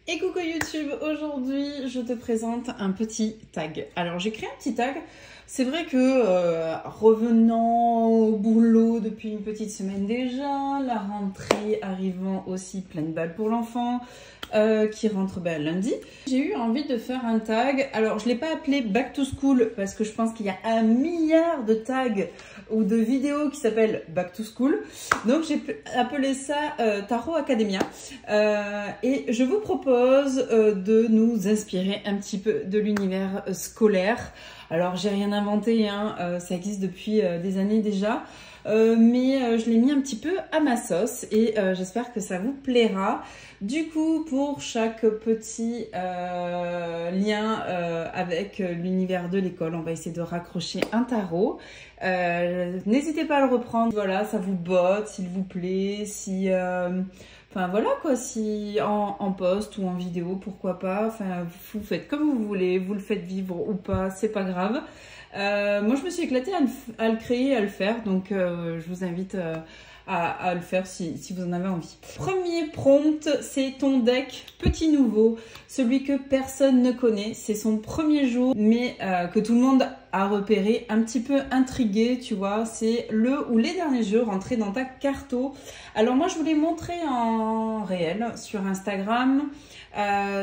Et coucou YouTube, aujourd'hui je te présente un petit tag. Alors j'ai créé un petit tag, c'est vrai que revenant au boulot depuis une petite semaine déjà, la rentrée arrivant aussi pleine balle pour l'enfant qui rentre lundi, j'ai eu envie de faire un tag. Alors je ne l'ai pas appelé Back to School parce que je pense qu'il y a 1 milliard de tags ou de vidéos qui s'appellent Back to School. Donc j'ai appelé ça Tarot Academia. Et je vous propose de nous inspirer un petit peu de l'univers scolaire. Alors j'ai rien inventé, hein, ça existe depuis des années déjà. Mais je l'ai mis un petit peu à ma sauce et j'espère que ça vous plaira. Du coup, pour chaque petit lien avec l'univers de l'école, on va essayer de raccrocher un tarot. N'hésitez pas à le reprendre, voilà, ça vous botte, s'il vous plaît, si... Enfin voilà quoi, si en post ou en vidéo, pourquoi pas, enfin vous faites comme vous voulez, vous le faites vivre ou pas, c'est pas grave. Moi je me suis éclatée à le créer, à le faire, donc je vous invite à le faire si vous en avez envie. Premier prompt, c'est ton deck petit nouveau, celui que personne ne connaît, c'est son premier jour, mais que tout le monde a repéré, un petit peu intrigué, tu vois, c'est le ou les derniers jeux rentrés dans ta carto. Alors moi je vous l'ai montré en réel sur Instagram,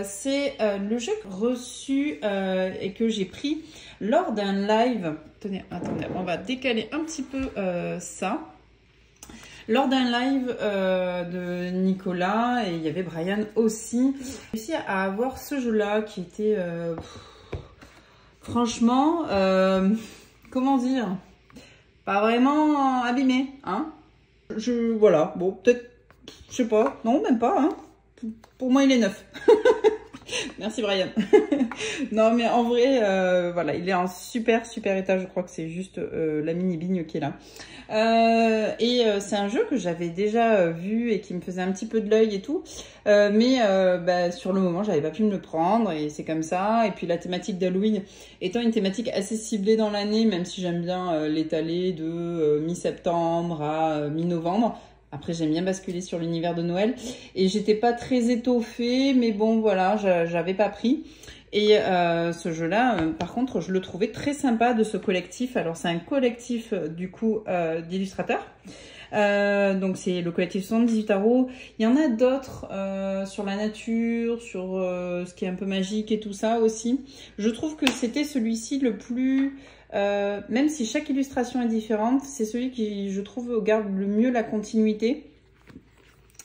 c'est le jeu reçu et que j'ai pris lors d'un live. Tenez, attendez, on va décaler un petit peu ça. Lors d'un live de Nicolas, et il y avait Brian aussi, j'ai réussi à avoir ce jeu-là qui était, franchement, comment dire, pas vraiment abîmé, hein. Voilà, bon, peut-être, je sais pas, non, même pas, hein. Pour moi, il est neuf. Merci Brian. Non mais en vrai, voilà, il est en super état. Je crois que c'est juste la mini bigne qui est là. C'est un jeu que j'avais déjà vu et qui me faisait un petit peu de l'œil et tout. Mais sur le moment, j'avais pas pu me le prendre et c'est comme ça. Et puis la thématique d'Halloween étant une thématique assez ciblée dans l'année, même si j'aime bien l'étaler de mi-septembre à mi-novembre. Après, j'aime bien basculer sur l'univers de Noël. Et j'étais pas très étoffée, mais bon, voilà, j'avais pas pris. Et ce jeu-là, par contre, je le trouvais très sympa de ce collectif. Alors, c'est un collectif, du coup, d'illustrateurs. Donc, c'est le collectif 78 Tarot. Il y en a d'autres sur la nature, sur ce qui est un peu magique et tout ça aussi. Je trouve que c'était celui-ci le plus... même si chaque illustration est différente, c'est celui qui, je trouve, garde le mieux la continuité.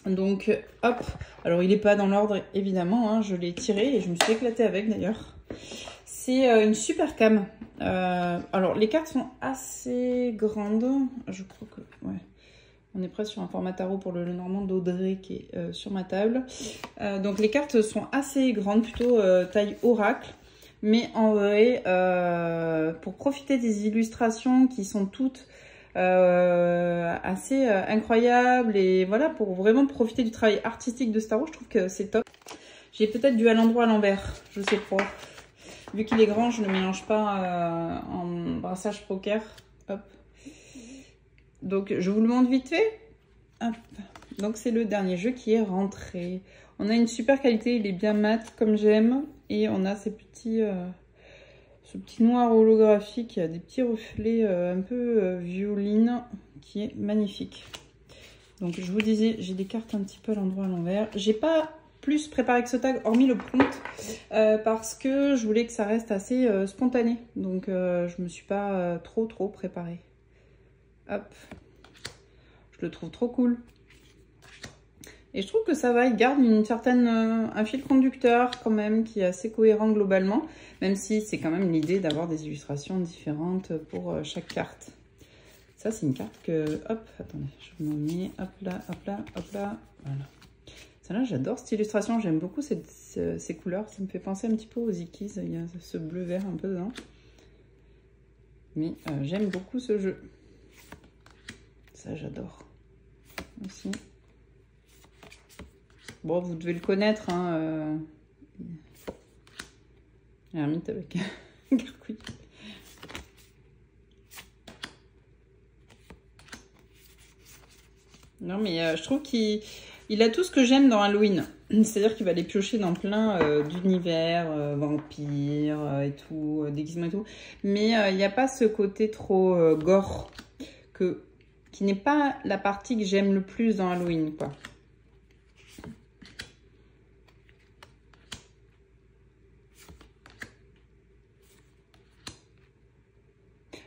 Donc, hop. Alors, il n'est pas dans l'ordre, évidemment. Hein, je l'ai tiré et je me suis éclatée avec, d'ailleurs. C'est une super cam. Alors, les cartes sont assez grandes. Je crois que... Ouais. On est presque sur un format tarot pour le Normand d'Audrey qui est sur ma table. Donc, les cartes sont assez grandes, plutôt taille oracle. Mais en vrai, pour profiter des illustrations qui sont toutes assez incroyables et voilà, pour vraiment profiter du travail artistique de Star Wars, je trouve que c'est top. J'ai peut-être dû à l'endroit à l'envers, je sais pas. Vu qu'il est grand, je ne le mélange pas en brassage poker. Hop. Donc, je vous le montre vite fait. Hop. Donc, c'est le dernier jeu qui est rentré. On a une super qualité, il est bien mat comme j'aime. Et on a ces petits, ce petit noir holographique qui a des petits reflets un peu violine qui est magnifique. Donc je vous disais, j'ai des cartes un petit peu à l'endroit à l'envers. J'ai pas plus préparé que ce tag, hormis le prompt, parce que je voulais que ça reste assez spontané. Donc je me suis pas trop préparée. Hop, je le trouve trop cool. Et je trouve que ça va, il garde un fil conducteur quand même qui est assez cohérent globalement, même si c'est quand même l'idée d'avoir des illustrations différentes pour chaque carte. Ça, c'est une carte que, hop, attendez, je me mets, hop là, voilà. Celle-là, j'adore cette illustration, j'aime beaucoup ces couleurs, ça me fait penser un petit peu aux Ikis, il y a ce bleu-vert un peu dedans. Mais j'aime beaucoup ce jeu. Ça, j'adore aussi. Bon, vous devez le connaître, hein. Hermite avec un gargouille. Non, mais je trouve qu'il a tout ce que j'aime dans Halloween. C'est-à-dire qu'il va les piocher dans plein d'univers, vampires et tout, déguisements et tout. Mais il n'y a pas ce côté trop gore qui n'est pas la partie que j'aime le plus dans Halloween, quoi.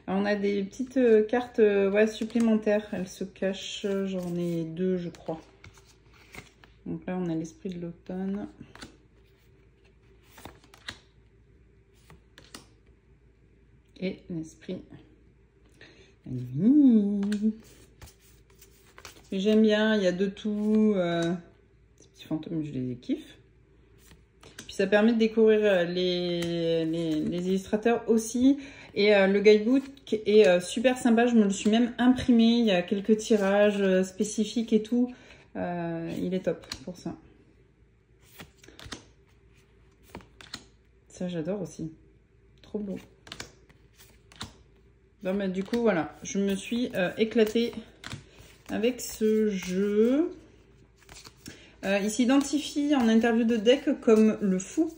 Alors, on a des petites cartes ouais, supplémentaires. Elles se cachent. J'en ai 2, je crois. Donc là, on a l'esprit de l'automne. Et l'esprit de la nuit. J'aime bien, il y a de tout. Ces petits fantômes, je les kiffe. Puis ça permet de découvrir les illustrateurs aussi. Et le guidebook est super sympa. Je me le suis même imprimé. Il y a quelques tirages spécifiques et tout. Il est top pour ça. Ça, j'adore aussi. Trop beau. Bon, bah, du coup, voilà. Je me suis éclatée avec ce jeu. Il s'identifie en interview de deck comme le fou.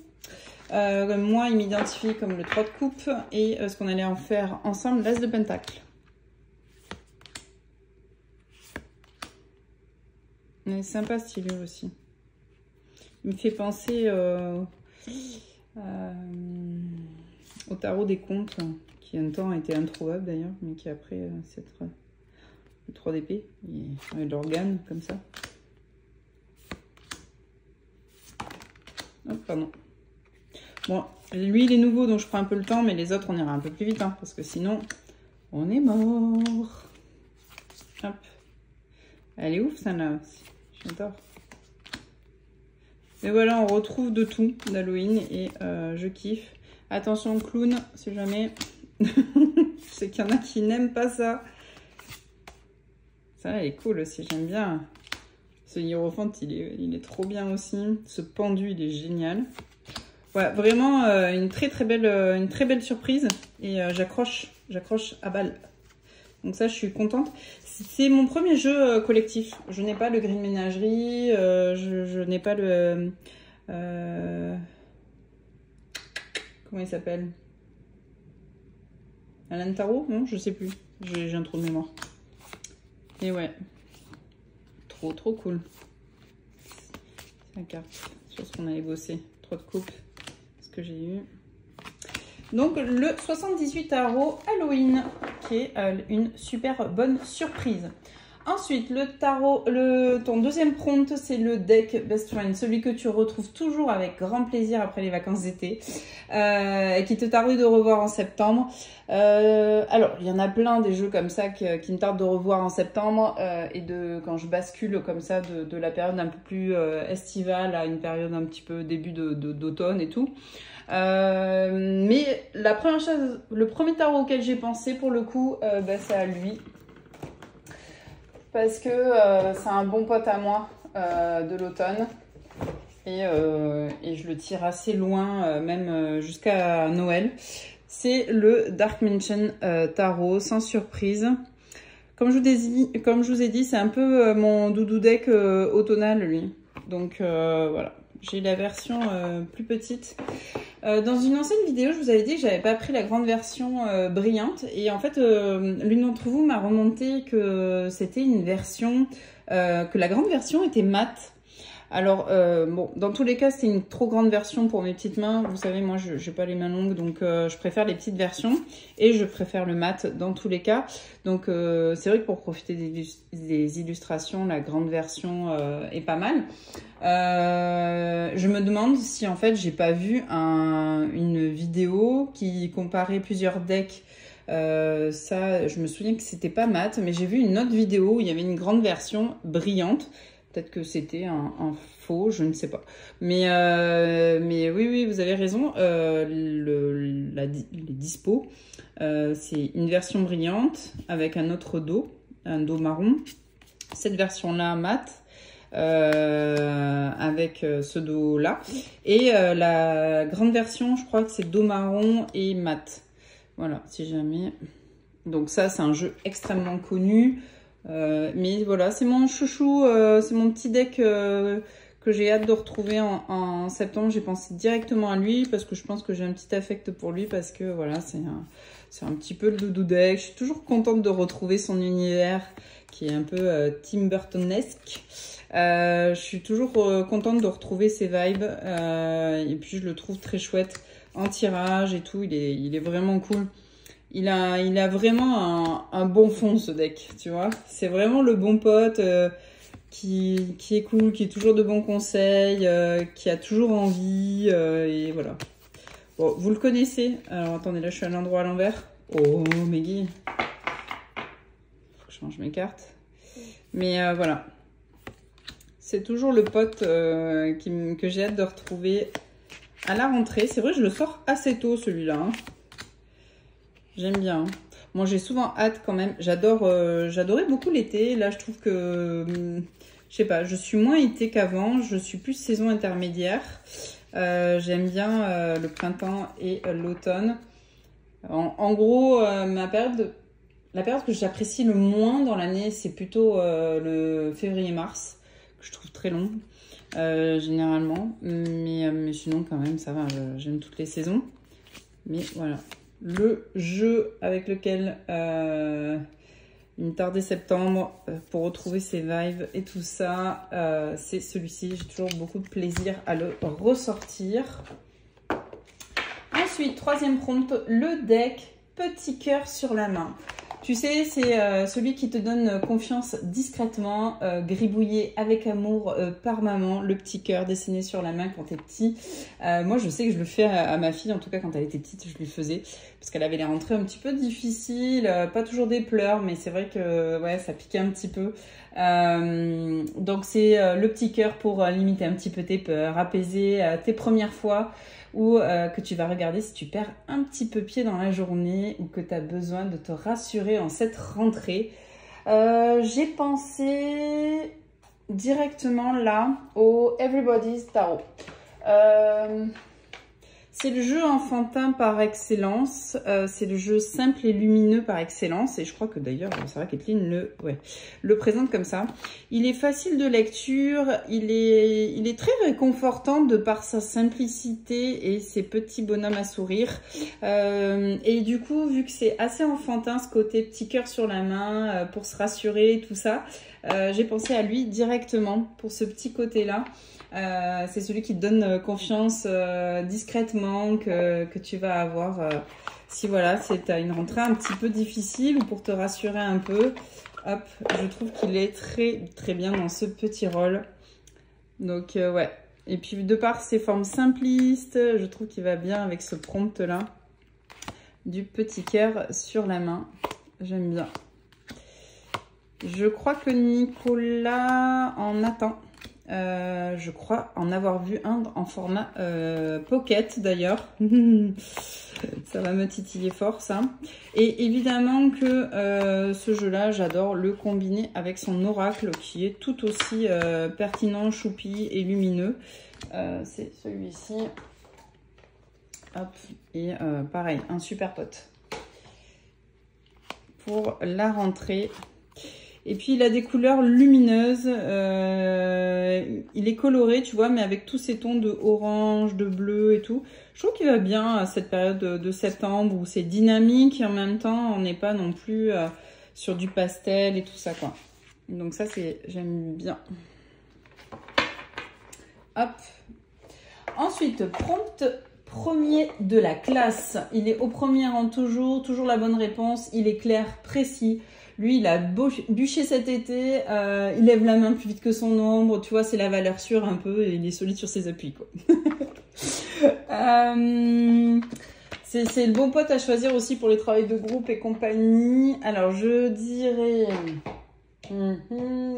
Moi, il m'identifie comme le 3 de coupe. Et ce qu'on allait en faire ensemble, l'as de pentacle. Il est sympa, stylé aussi. Il me fait penser au tarot des contes, qui un temps était introuvable d'ailleurs, mais qui après c'est le 3 d'épée, et l'organe comme ça. Oh, pardon. Bon, lui il est nouveau donc je prends un peu le temps, mais les autres on ira un peu plus vite, hein, parce que sinon on est mort. Hop. Elle est ouf celle-là aussi. J'adore. Et voilà, on retrouve de tout d'Halloween et je kiffe. Attention clown, si jamais. Je sais qu'il y en a qui n'aiment pas ça. Ça, elle est cool aussi, j'aime bien. Ce hiérophante, il est trop bien aussi. Ce pendu, il est génial. Voilà, vraiment une très belle surprise. Et j'accroche à balle. Donc ça, je suis contente. C'est mon premier jeu collectif. Je n'ai pas le Green Ménagerie. Je n'ai pas le... comment il s'appelle? Alan Tarot? Non, je sais plus. J'ai un trou de mémoire. Et ouais. Trop cool. C'est la carte sur ce qu'on avait bossé. 3 de coupe. Ce que j'ai eu. Donc le 78 tarot Halloween, qui est une super bonne surprise. Ensuite, le tarot, ton deuxième prompt, c'est le deck Best Friend, celui que tu retrouves toujours avec grand plaisir après les vacances d'été, et qui te tarde de revoir en septembre. Alors, il y en a plein des jeux comme ça qui me tardent de revoir en septembre, et quand je bascule comme ça de la période un peu plus estivale à une période un petit peu début d'automne et tout. Mais la première chose, le premier tarot auquel j'ai pensé pour le coup, c'est à lui. Parce que c'est un bon pote à moi de l'automne. Et je le tire assez loin, même jusqu'à Noël. C'est le Dark Mansion Tarot, sans surprise. Comme je vous ai dit, c'est un peu mon doudou deck automnal, lui. Donc voilà, j'ai la version plus petite. Dans une ancienne vidéo, je vous avais dit que j'avais pas pris la grande version brillante. Et en fait, l'une d'entre vous m'a remonté que c'était une version, que la grande version était mate. Alors, bon, dans tous les cas, c'est une trop grande version pour mes petites mains. Vous savez, moi, je n'ai pas les mains longues, donc je préfère les petites versions. Et je préfère le mat dans tous les cas. Donc, c'est vrai que pour profiter des illustrations, la grande version est pas mal. Je me demande si, en fait, j'ai pas vu une vidéo qui comparait plusieurs decks. Ça, je me souviens que c'était pas mat, mais j'ai vu une autre vidéo où il y avait une grande version brillante. Peut-être que c'était un faux, je ne sais pas. Mais oui, vous avez raison. Les dispos, c'est une version brillante avec un autre dos, un dos marron. Cette version-là, mat, avec ce dos-là. Et la grande version, je crois que c'est dos marron et mat. Voilà, si jamais. Donc ça, c'est un jeu extrêmement connu. Mais voilà, c'est mon chouchou, c'est mon petit deck que que j'ai hâte de retrouver en septembre. J'ai pensé directement à lui parce que je pense que j'ai un petit affect pour lui parce que voilà, c'est un petit peu le doudou deck. Je suis toujours contente de retrouver son univers qui est un peu Tim Burtonesque. Je suis toujours contente de retrouver ses vibes et puis je le trouve très chouette en tirage et tout. Il est vraiment cool. Il a vraiment un bon fond ce deck, tu vois. C'est vraiment le bon pote qui est cool, qui est toujours de bons conseils, qui a toujours envie et voilà. Bon, vous le connaissez. Alors attendez, là je suis à l'endroit à l'envers. Oh Meggy. Faut que je change mes cartes. Mais voilà. C'est toujours le pote que j'ai hâte de retrouver à la rentrée. C'est vrai, je le sors assez tôt celui-là. Hein. J'aime bien. Moi, j'ai souvent hâte quand même. J'adorais beaucoup l'été. Là, je trouve que, je sais pas, je suis moins été qu'avant. Je suis plus saison intermédiaire. J'aime bien le printemps et l'automne. En gros, la période que j'apprécie le moins dans l'année, c'est plutôt le février-mars, que je trouve très long, généralement. Mais sinon, quand même, ça va. J'aime toutes les saisons. Mais voilà. Le jeu avec lequel une tardée septembre pour retrouver ses vibes et tout ça, c'est celui-ci. J'ai toujours beaucoup de plaisir à le ressortir. Ensuite, troisième prompt, le deck Petit cœur sur la main. Tu sais, c'est celui qui te donne confiance discrètement, gribouillé avec amour par maman, le petit cœur dessiné sur la main quand t'es petit. Moi, je sais que je le fais à ma fille, en tout cas quand elle était petite, je lui faisais, parce qu'elle avait les rentrées un petit peu difficiles, pas toujours des pleurs, mais c'est vrai que ouais, ça piquait un petit peu. Donc c'est le petit cœur pour limiter un petit peu tes peurs, apaiser tes premières fois, ou que tu vas regarder si tu perds un petit peu pied dans la journée ou que tu as besoin de te rassurer en cette rentrée. J'ai pensé directement là au Everybody's Tarot. C'est le jeu enfantin par excellence, c'est le jeu simple et lumineux par excellence, et je crois que d'ailleurs, c'est vrai qu'Etheline le présente comme ça. Il est facile de lecture, il est très réconfortant de par sa simplicité et ses petits bonhommes à sourire. Et du coup, vu que c'est assez enfantin, ce côté petit cœur sur la main, pour se rassurer, tout ça, j'ai pensé à lui directement pour ce petit côté-là. C'est celui qui te donne confiance discrètement que tu vas avoir si voilà, tu as une rentrée un petit peu difficile ou pour te rassurer un peu. Hop, je trouve qu'il est très très bien dans ce petit rôle. Donc ouais, et puis de par ses formes simplistes, je trouve qu'il va bien avec ce prompt là du petit cœur sur la main. J'aime bien. Je crois que Nicolas en attend. Je crois en avoir vu un en format pocket d'ailleurs. Ça va me titiller fort ça. Et évidemment que ce jeu-là, j'adore le combiner avec son oracle qui est tout aussi pertinent, choupi et lumineux. C'est celui-ci. Hop. Et pareil, un super pote pour la rentrée. Et puis, il a des couleurs lumineuses. Il est coloré, tu vois, mais avec tous ces tons de orange, de bleu et tout. Je trouve qu'il va bien à cette période de septembre où c'est dynamique et en même temps, on n'est pas non plus sur du pastel et tout ça, quoi. Donc ça, j'aime bien. Hop. Ensuite, prompt premier de la classe. Il est au premier rang toujours la bonne réponse. Il est clair, précis. Lui, il a bûché cet été, il lève la main plus vite que son ombre, tu vois, c'est la valeur sûre un peu, et il est solide sur ses appuis, quoi. C'est le bon pote à choisir aussi pour les travaux de groupe et compagnie. Alors, je dirais...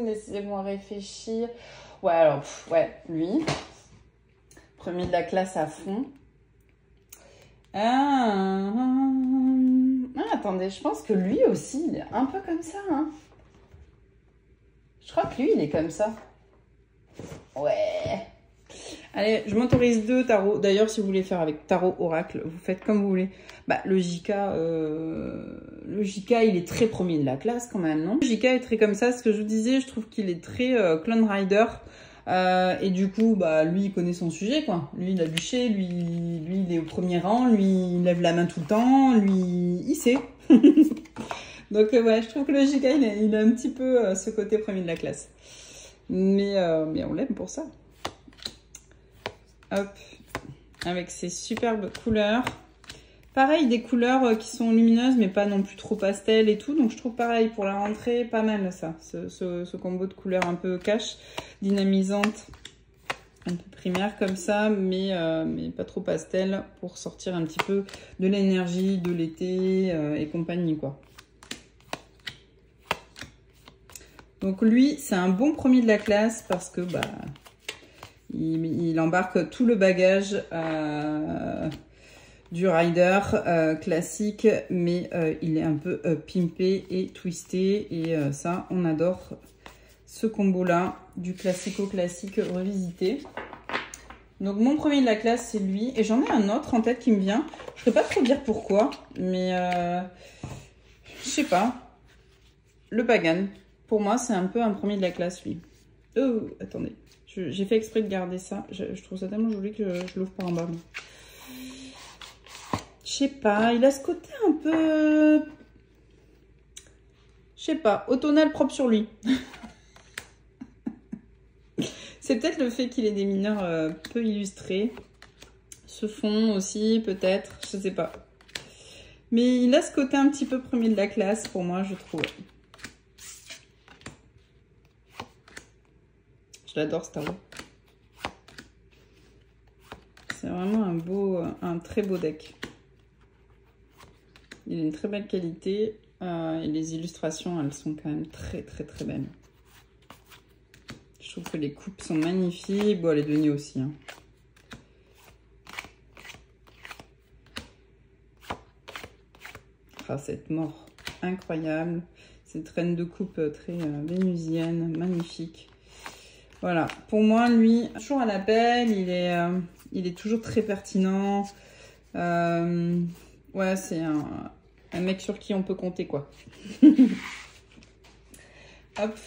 laissez-moi réfléchir. Ouais, alors, ouais, lui. Premier de la classe à fond. Attendez, je pense que lui aussi, il est un peu comme ça. Hein. Je crois que lui, il est comme ça. Ouais. Allez, je m'autorise 2 tarots. D'ailleurs, si vous voulez faire avec tarot oracle, vous faites comme vous voulez. Bah, le JK, il est très premier de la classe quand même, non? Le JK est très comme ça. Ce que je vous disais, je trouve qu'il est très Clone Rider. Et du coup, bah, lui, il connaît son sujet, quoi. Lui, il a bûché, lui, il est au premier rang, lui, il lève la main tout le temps, lui, il sait. Donc, ouais, je trouve que le giga, il a un petit peu ce côté premier de la classe. Mais on l'aime pour ça. Hop, avec ses superbes couleurs. Pareil, des couleurs qui sont lumineuses, mais pas non plus trop pastel et tout. Donc, je trouve pareil, pour la rentrée, pas mal ça. Ce combo de couleurs un peu cash, dynamisante, un peu primaire comme ça, mais pas trop pastel, pour sortir un petit peu de l'énergie de l'été et compagnie, quoi. Donc, lui, c'est un bon premier de la classe parce que, bah, il embarque tout le bagage du rider classique, mais il est un peu pimpé et twisté, et ça, on adore ce combo-là, du classico-classique revisité. Donc, mon premier de la classe, c'est lui, et j'en ai un autre en tête qui me vient. Je ne peux pas trop dire pourquoi, mais je sais pas. Le Pagan, pour moi, c'est un peu un premier de la classe, lui. Oh, attendez, j'ai fait exprès de garder ça. Je trouve ça tellement joli que je l'ouvre par en bas. Je sais pas, il a ce côté un peu... Je sais pas, automnal propre sur lui. C'est peut-être le fait qu'il ait des mineurs peu illustrés. Ce fond aussi, peut-être, je sais pas. Mais il a ce côté un petit peu premier de la classe pour moi, je trouve. Je l'adore, ce tarot. C'est vraiment un très beau deck. Il a une très belle qualité et les illustrations, elles sont quand même très belles. Je trouve que les coupes sont magnifiques. Bon, les deniers aussi. Hein. Ah, cette mort incroyable. Cette reine de coupe très vénusienne, magnifique. Voilà, pour moi, lui, toujours à l'appel, il est toujours très pertinent. Ouais, c'est un mec sur qui on peut compter, quoi. Hop.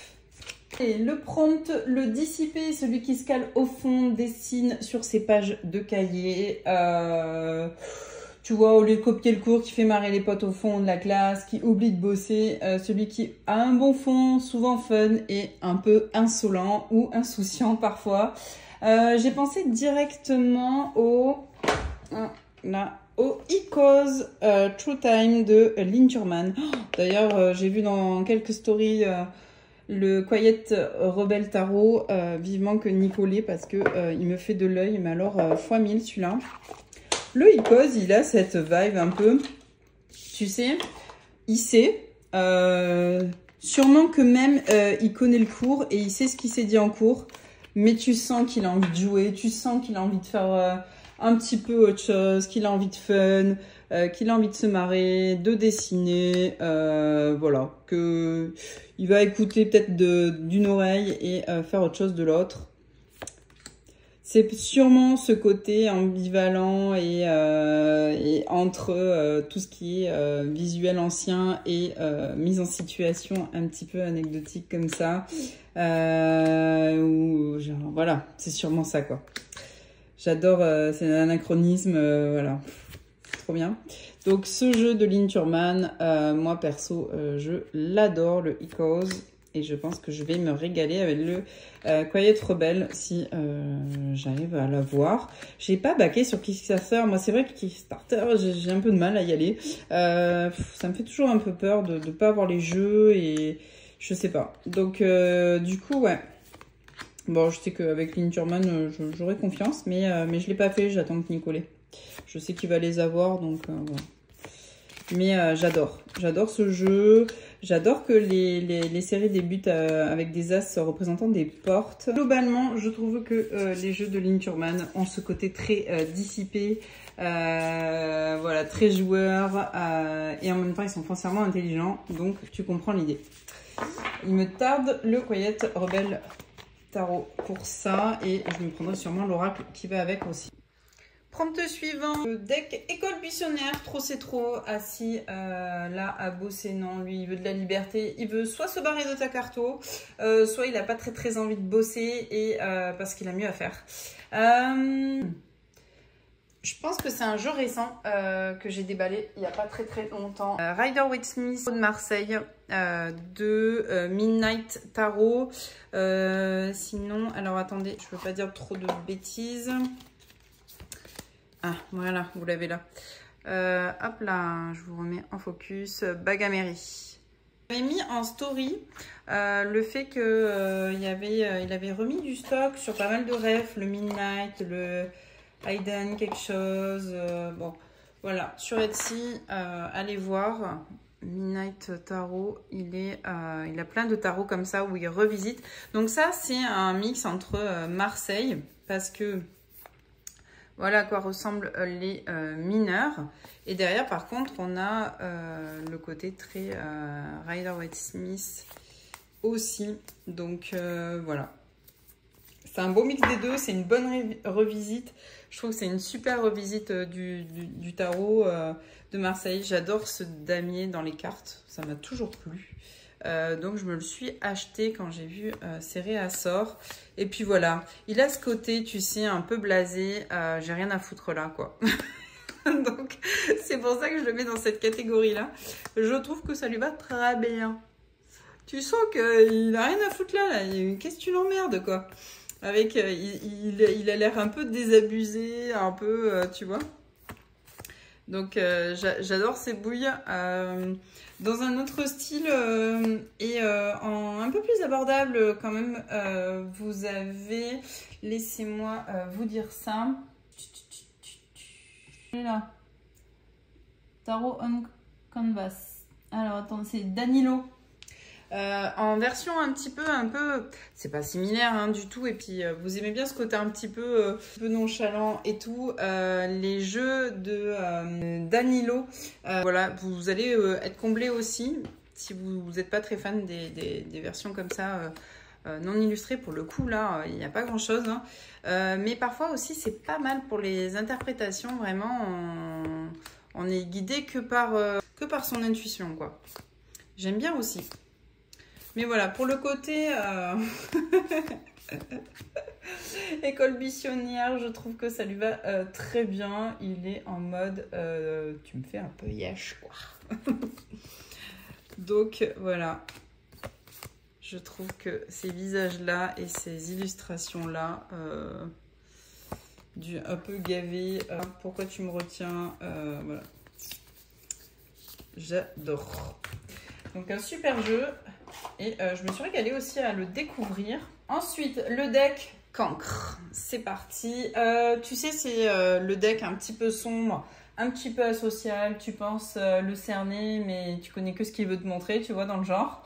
Et le prompt, le dissipé, celui qui se cale au fond, dessine sur ses pages de cahier. Tu vois, au lieu de copier le cours, qui fait marrer les potes au fond de la classe, qui oublie de bosser, celui qui a un bon fond, souvent fun et un peu insolent ou insouciant parfois. J'ai pensé directement au Icos True Time de Lynn Turman. D'ailleurs, j'ai vu dans quelques stories le Quiet Rebel Tarot, vivement que Nicolet, parce que il me fait de l'œil, mais alors fois 1000 celui-là. Le Icos, il a cette vibe un peu, tu sais, il sait, sûrement que même il connaît le cours et il sait ce qu'il s'est dit en cours, mais tu sens qu'il a envie de jouer, tu sens qu'il a envie de faire un petit peu autre chose, qu'il a envie de fun, qu'il a envie de se marrer, de dessiner, voilà, que il va écouter peut-être d'une oreille et faire autre chose de l'autre. C'est sûrement ce côté ambivalent et entre tout ce qui est visuel ancien et mise en situation un petit peu anecdotique comme ça. Ou genre, voilà, c'est sûrement ça, quoi. J'adore, c'est un anachronisme, voilà, trop bien. Donc ce jeu de Lynn Turman, moi perso, je l'adore, le Icos. Et je pense que je vais me régaler avec le Quiet Rebel si j'arrive à l'avoir. J'ai pas baqué sur Kickstarter. Moi, c'est vrai que Kickstarter, j'ai un peu de mal à y aller. Ça me fait toujours un peu peur de pas avoir les jeux et je sais pas. Donc, du coup, ouais. Bon, je sais qu'avec Lynn Turman, j'aurai confiance, mais je l'ai pas fait. J'attends que Nicolet. Je sais qu'il va les avoir, donc voilà. Mais j'adore ce jeu. J'adore que les séries débutent avec des as représentant des portes. Globalement, je trouve que les jeux de Lynn Turman ont ce côté très dissipé, voilà, très joueur, et en même temps, ils sont foncièrement intelligents, donc tu comprends l'idée. Il me tarde le Quiet Rebel Tarot pour ça, et je me prendrai sûrement l'oracle qui va avec aussi. Prompt suivant, le deck École Buissonnière, trop c'est trop, assis là à bosser, non, lui il veut de la liberté, il veut soit se barrer de ta carto, soit il n'a pas très envie de bosser et parce qu'il a mieux à faire. Je pense que c'est un jeu récent que j'ai déballé il n'y a pas très longtemps. Rider-Waite-Smith de Marseille, de Midnight Tarot. Sinon, alors attendez, je ne veux pas dire trop de bêtises. Ah, voilà, vous l'avez là. Hop là, je vous remets en focus. Bagamery. J'avais mis en story le fait que il avait remis du stock sur pas mal de refs, le Midnight, le Hayden quelque chose. Bon, voilà, sur Etsy, allez voir. Midnight Tarot, il a plein de tarots comme ça où il revisite. Donc ça, c'est un mix entre Marseille, parce que voilà à quoi ressemblent les mineurs. Et derrière, par contre, on a le côté très Rider-Waite-Smith aussi. Donc, voilà. C'est un beau mix des deux. C'est une bonne revisite. Je trouve que c'est une super revisite du tarot de Marseille. J'adore ce damier dans les cartes. Ça m'a toujours plu. Donc je me le suis acheté quand j'ai vu ses réassorts. Et puis voilà, il a ce côté, tu sais, un peu blasé. J'ai rien à foutre là, quoi. Donc c'est pour ça que je le mets dans cette catégorie-là. Je trouve que ça lui va très bien. Tu sens qu'il a rien à foutre là. Qu'est-ce que tu l'emmerdes, quoi. Avec, il a l'air un peu désabusé, un peu, tu vois. Donc j'adore ces bouilles. Dans un autre style et un peu plus abordable quand même, vous avez, laissez-moi vous dire ça. Là. Tarot on Canvas. Alors attends, c'est Danilo. En version un peu, c'est pas similaire hein, du tout. Et puis vous aimez bien ce côté un petit peu nonchalant et tout. Les jeux de Danilo, voilà, vous allez être comblé aussi si vous n'êtes pas très fan des versions comme ça. Non illustrées pour le coup là, il n'y a pas grand chose. Hein. Mais parfois aussi c'est pas mal pour les interprétations. Vraiment, on est guidé que par son intuition quoi. J'aime bien aussi. Mais voilà, pour le côté École Buissonnière, je trouve que ça lui va très bien. Il est en mode, tu me fais un peu yesh, quoi. Donc voilà, je trouve que ces visages-là et ces illustrations-là, un peu gavé, pourquoi tu me retiens, voilà. J'adore. Donc un super jeu. Et je me suis régalée aussi à le découvrir. Ensuite, le deck Cancre. C'est parti. Tu sais, c'est le deck un petit peu sombre, un petit peu asocial. Tu penses le cerner, mais tu connais que ce qu'il veut te montrer, tu vois, dans le genre.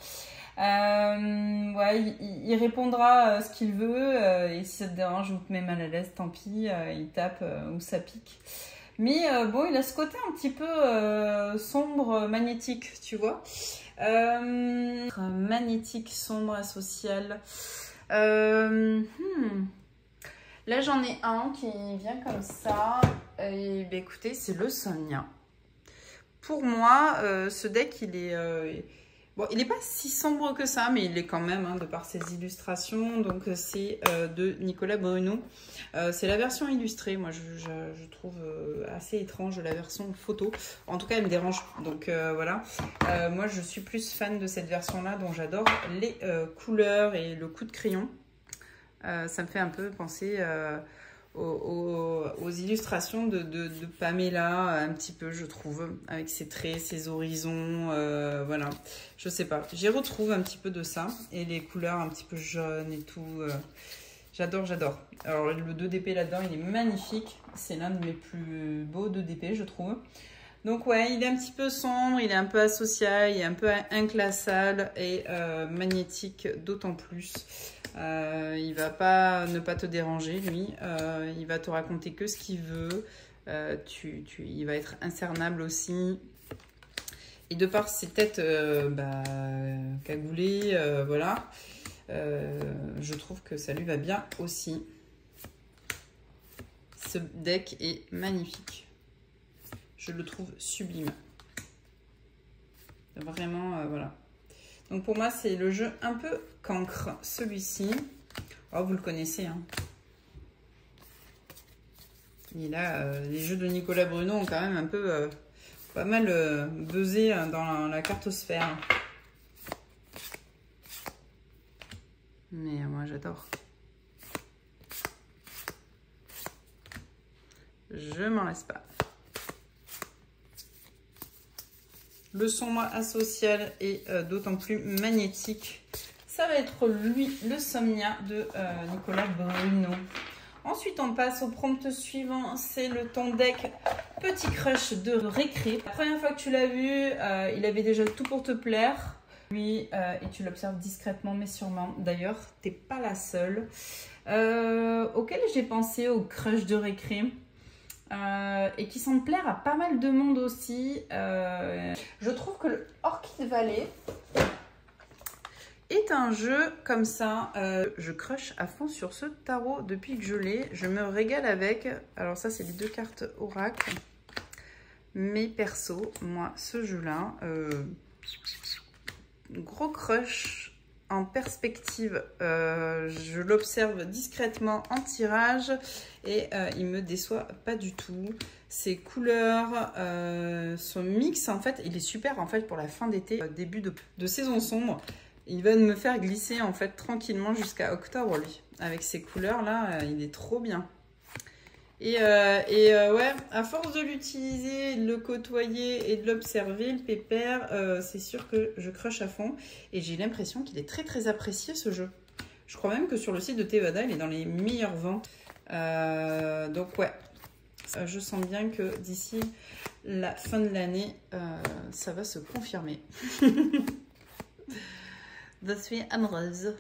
Ouais, il répondra ce qu'il veut. Et si ça te dérange ou te met mal à l'aise, tant pis. Il tape ou ça pique. Mais bon, il a ce côté un petit peu sombre, magnétique, tu vois. Magnétique, sombre, asocial. Là, j'en ai un qui vient comme ça. Et ben, écoutez, c'est le Sonia. Pour moi, ce deck, il est... bon, il n'est pas si sombre que ça, mais il est quand même, hein, de par ses illustrations. Donc, c'est de Nicolas Bruno. C'est la version illustrée. Moi, je trouve assez étrange la version photo. En tout cas, elle me dérange. Donc, voilà. Moi, je suis plus fan de cette version-là, dont j'adore les couleurs et le coup de crayon. Ça me fait un peu penser... aux illustrations de Pamela, un petit peu, je trouve, avec ses traits, ses horizons, voilà. Je sais pas, j'y retrouve un petit peu de ça, et les couleurs un petit peu jaunes et tout. J'adore, j'adore. Alors, le 2DP là-dedans, il est magnifique. C'est l'un de mes plus beaux 2DP, je trouve. Donc, ouais, il est un petit peu sombre, il est un peu asocial, il est un peu inclassable et magnétique d'autant plus. Il va pas ne pas te déranger, lui. Il va te raconter que ce qu'il veut. Il va être incernable aussi. Et de par ses têtes cagoulées, voilà. Je trouve que ça lui va bien aussi. Ce deck est magnifique. Je le trouve sublime. Vraiment, voilà. Donc pour moi, c'est le jeu un peu cancre, celui-ci. Oh, vous le connaissez, hein. Et là, les jeux de Nicolas Bruno ont quand même un peu, pas mal buzzé dans la cartosphère. Mais moi, j'adore. Je m'en lasse pas. Le son asocial est d'autant plus magnétique. Ça va être lui, le Somnia de Nicolas Bruno. Ensuite, on passe au prompt suivant. C'est le ton deck Petit Crush de Récré. La première fois que tu l'as vu, il avait déjà tout pour te plaire. Oui, et tu l'observes discrètement mais sûrement. D'ailleurs, t'es pas la seule. Auquel j'ai pensé au Crush de Récré. Et qui semble plaire à pas mal de monde aussi. Je trouve que le Orchid Valley est un jeu comme ça. Je crush à fond sur ce tarot depuis que je l'ai. Je me régale avec. Alors ça, c'est les 2 cartes Oracle. Mais perso, moi, ce jeu-là, gros crush en perspective. Je l'observe discrètement en tirage et il me déçoit pas du tout. Ses couleurs, son mix, en fait, il est super en fait pour la fin d'été, début de saison sombre. Il va me faire glisser en fait tranquillement jusqu'à octobre, lui. Avec ces couleurs là, il est trop bien. Et ouais, à force de l'utiliser, de le côtoyer et de l'observer, le pépère, c'est sûr que je crush à fond. Et j'ai l'impression qu'il est très très apprécié ce jeu. Je crois même que sur le site de Tevada, il est dans les meilleures ventes. Donc ouais, je sens bien que d'ici la fin de l'année, ça va se confirmer. The Three Amoureuse.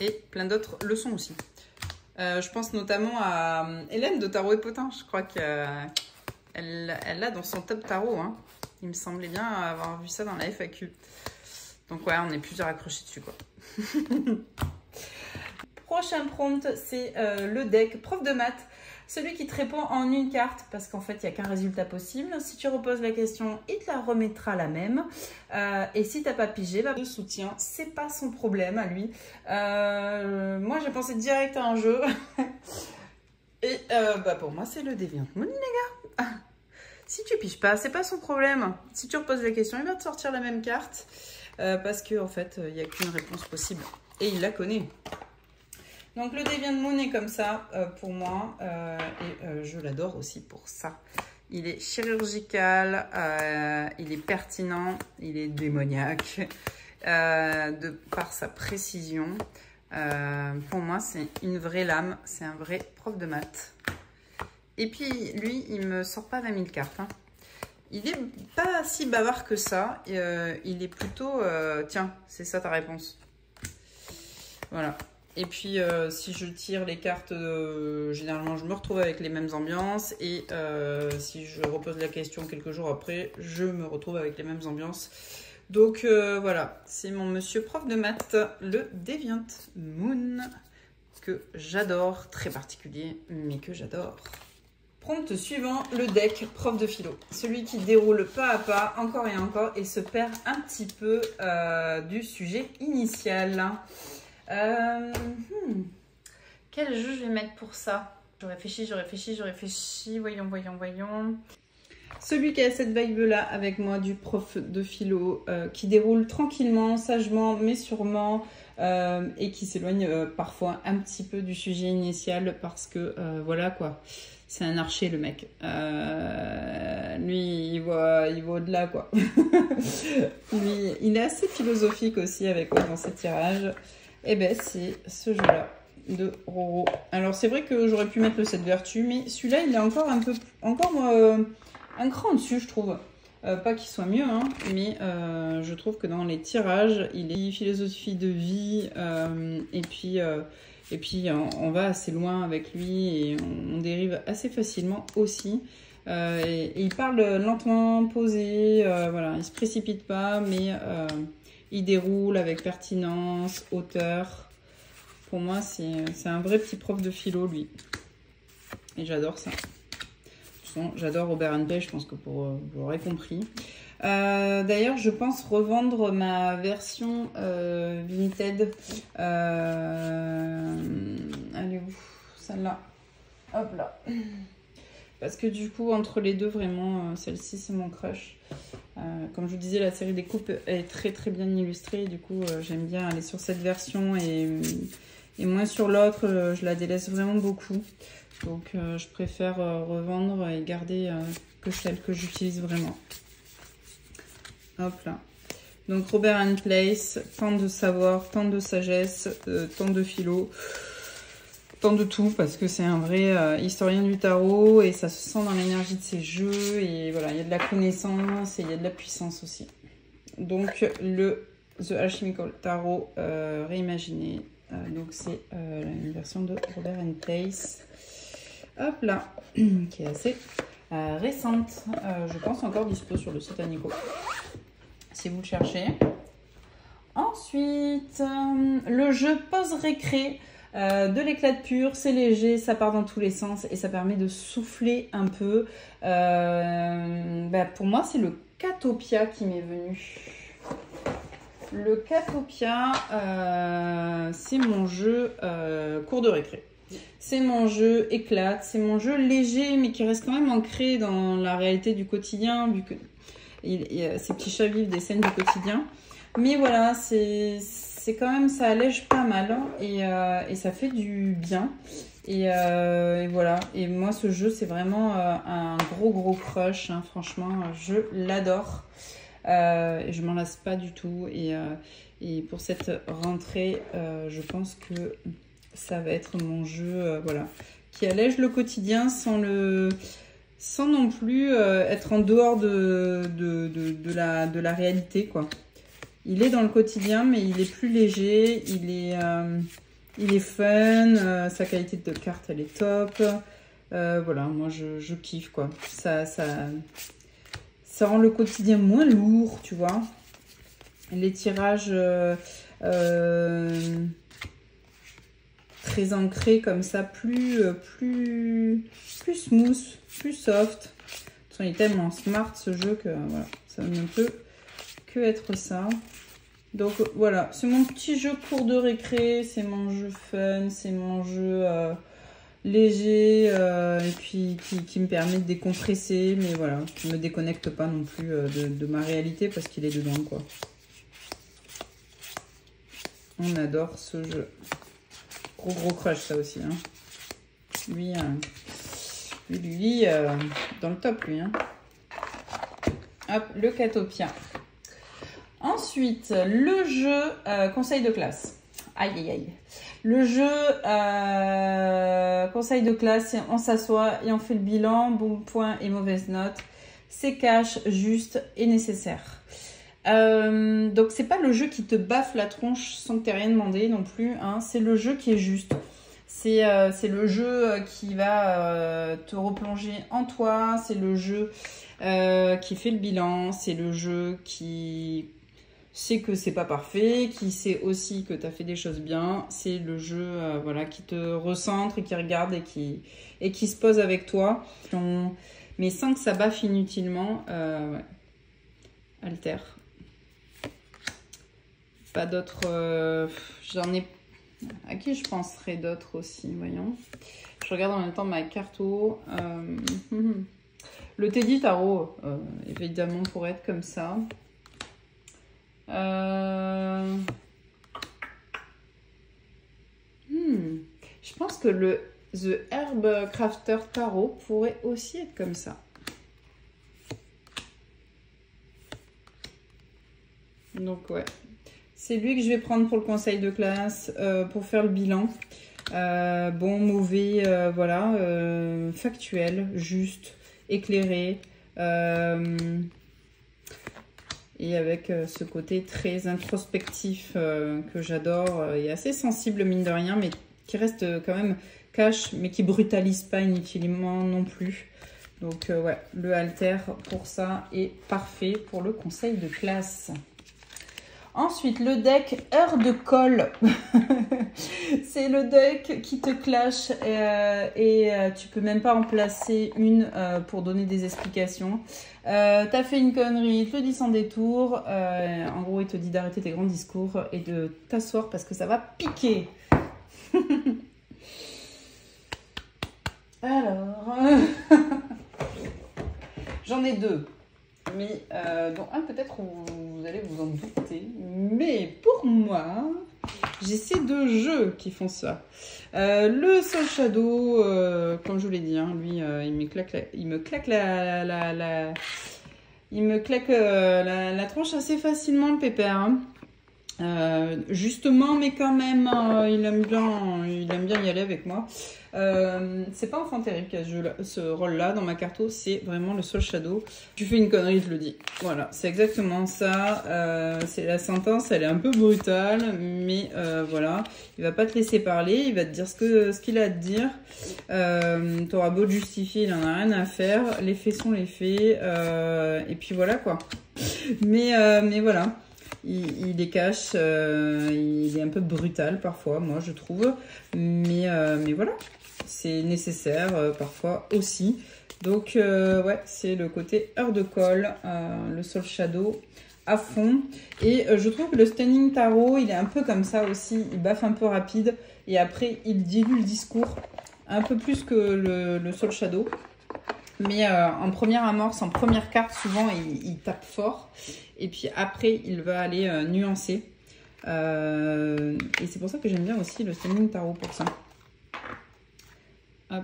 Et plein d'autres leçons aussi. Je pense notamment à Hélène de Tarot et Potin. Je crois qu'elle l'a dans son top tarot. Hein. Il me semblait bien avoir vu ça dans la FAQ. Donc ouais, on est plusieurs accrochés dessus, quoi. Prochain prompt, c'est le deck Prof de maths. Celui qui te répond en une carte, parce qu'en fait, il n'y a qu'un résultat possible. Si tu reposes la question, il te la remettra la même. Et si tu n'as pas pigé, bah, le soutien, c'est pas son problème à lui. Moi, j'ai pensé direct à un jeu. Et bah, pour moi, c'est le Deviant Moon, les gars. Si tu piges pas, c'est pas son problème. Si tu reposes la question, il va te sortir la même carte. Parce qu'en fait, il n'y a qu'une réponse possible. Et il la connaît. Donc le Deviant Moon est comme ça pour moi et je l'adore aussi pour ça. Il est chirurgical, il est pertinent, il est démoniaque par sa précision. Pour moi, c'est une vraie lame, c'est un vrai prof de maths. Et puis lui, il me sort pas 20 000 cartes. Hein. Il est pas si bavard que ça. Il est plutôt, tiens, c'est ça ta réponse. Voilà. Et puis, si je tire les cartes, généralement, je me retrouve avec les mêmes ambiances. Et si je repose la question quelques jours après, je me retrouve avec les mêmes ambiances. Donc, voilà. C'est mon monsieur prof de maths, le Deviant Moon, que j'adore. Très particulier, mais que j'adore. Prompt suivant, le deck prof de philo. Celui qui déroule pas à pas, encore et encore, et se perd un petit peu du sujet initial. Quel jeu je vais mettre pour ça? Je réfléchis. Voyons. Celui qui a cette vibe-là avec moi du prof de philo, qui déroule tranquillement, sagement, mais sûrement, et qui s'éloigne parfois un petit peu du sujet initial parce que, voilà quoi, c'est un archer le mec. Lui, il voit au-delà quoi. Lui, il est assez philosophique aussi avec moi dans ses tirages. Et ben c'est ce jeu-là de Roro. Alors c'est vrai que j'aurais pu mettre le 7 vertus, mais celui-là il est encore un cran dessus je trouve. Pas qu'il soit mieux, hein, mais je trouve que dans les tirages, il est philosophie de vie, et puis on va assez loin avec lui et on dérive assez facilement aussi. Et il parle lentement, posé, voilà, il se précipite pas, mais il déroule avec pertinence, hauteur. Pour moi, c'est un vrai petit prof de philo, lui. Et j'adore ça. J'adore Robert Page, je pense que vous l'aurez compris. D'ailleurs, je pense revendre ma version Vinted. Elle est où? Celle-là. Hop là. Parce que du coup, entre les deux, vraiment, celle-ci, c'est mon crush. Comme je vous disais, la série des coupes est très très bien illustrée. Du coup, j'aime bien aller sur cette version et moins sur l'autre. Je la délaisse vraiment beaucoup. Donc, je préfère revendre et garder que celle que j'utilise vraiment. Hop là. Donc, Robert Place, tant de savoir, tant de sagesse, tant de philo. Tant de tout, parce que c'est un vrai historien du tarot et ça se sent dans l'énergie de ses jeux. Et voilà, il y a de la connaissance et il y a de la puissance aussi. Donc, le The Alchemical Tarot réimaginé. Donc, c'est une version de Robert Place. Hop là, qui est assez récente. Je pense encore dispo sur le site Anico, si vous le cherchez. Ensuite, le jeu pause récré. De l'éclat de pur, c'est léger, ça part dans tous les sens et ça permet de souffler un peu. Pour moi, c'est le Catopia qui m'est venu. Le Catopia, c'est mon jeu cours de récré. C'est mon jeu éclate, c'est mon jeu léger mais qui reste quand même ancré dans la réalité du quotidien, vu que ces petits chats vivent des scènes du quotidien. Mais voilà, c'est quand même, ça allège pas mal hein, et ça fait du bien. Et voilà, et moi ce jeu c'est vraiment un gros crush, hein. Franchement, je l'adore. Et je m'en lasse pas du tout. Et pour cette rentrée, je pense que ça va être mon jeu voilà, qui allège le quotidien sans non plus être en dehors de la réalité, quoi. Il est dans le quotidien, mais il est plus léger, il est fun, sa qualité de carte, elle est top. Voilà, moi, je kiffe, quoi. Ça rend le quotidien moins lourd, tu vois. Les tirages très ancrés, comme ça, plus smooth, plus soft. De toute façon, il est tellement smart, ce jeu, que voilà, ça ne peut que être ça. Donc voilà, c'est mon petit jeu cours de récré, c'est mon jeu fun, c'est mon jeu léger et puis qui me permet de décompresser, mais voilà, qui ne me déconnecte pas non plus de ma réalité parce qu'il est dedans, quoi. On adore ce jeu. Gros crush, ça aussi, hein. Lui, dans le top, lui, hein. Hop, le Catopia. Ensuite, le jeu conseil de classe. Aïe. Le jeu conseil de classe, on s'assoit et on fait le bilan, bon point et mauvaise note. C'est cash, juste et nécessaire. Donc, c'est pas le jeu qui te baffe la tronche sans que tu aies rien demandé non plus, hein. C'est le jeu qui est juste. C'est le jeu qui va te replonger en toi. C'est le jeu qui fait le bilan. C'est le jeu qui sait que c'est pas parfait, qui sait aussi que tu as fait des choses bien. C'est le jeu voilà, qui te recentre et qui regarde et qui se pose avec toi. Mais sans que ça baffe inutilement. Ouais. Alter. Pas d'autres... j'en ai... À qui je penserais d'autres aussi, voyons. Je regarde en même temps ma carto. Le Teddy Tarot, évidemment, pourrait être comme ça. Je pense que le The Herb Crafter Tarot pourrait aussi être comme ça. Donc ouais, c'est lui que je vais prendre pour le conseil de classe, pour faire le bilan. Bon, mauvais, voilà, factuel, juste, éclairé. Et avec ce côté très introspectif que j'adore et assez sensible mine de rien, mais qui reste quand même cash, mais qui brutalise pas inutilement non plus. Donc ouais, le Alter pour ça est parfait pour le conseil de classe. Ensuite, le deck Heure de colle. C'est le deck qui te clash et tu peux même pas en placer une pour donner des explications. T'as fait une connerie, il te le dit sans détour. En gros, il te dit d'arrêter tes grands discours et de t'asseoir parce que ça va piquer. Alors, j'en ai deux. Mais dont un peut-être vous allez vous en douter. Mais pour moi, j'ai ces deux jeux qui font ça. Le Soul Shadow, comme je vous l'ai dit, hein, lui, il me claque la tronche assez facilement, le pépère. Hein. Justement, mais quand même, il aime bien y aller avec moi. C'est pas Enfant Terrible qui a ce rôle-là dans ma carto, c'est vraiment le Soul Shadow. Tu fais une connerie, je le dis. Voilà, c'est exactement ça. C'est la sentence, elle est un peu brutale, mais voilà, il va pas te laisser parler, il va te dire ce qu'il a à te dire. T'auras beau te justifier, il en a rien à faire. Les faits sont les faits, et puis voilà quoi. Mais voilà. Il les cache, il est un peu brutal parfois, moi je trouve, mais voilà, c'est nécessaire parfois aussi. Donc ouais, c'est le côté Heure de colle, le Soul Shadow à fond. Et je trouve que le Standing Tarot, il est un peu comme ça aussi, il baffe un peu rapide et après il dilue le discours un peu plus que le Soul Shadow. Mais en première amorce, en première carte, souvent, il tape fort. Et puis après, il va aller nuancer. Et c'est pour ça que j'aime bien aussi le Standing Tarot pour ça. Hop.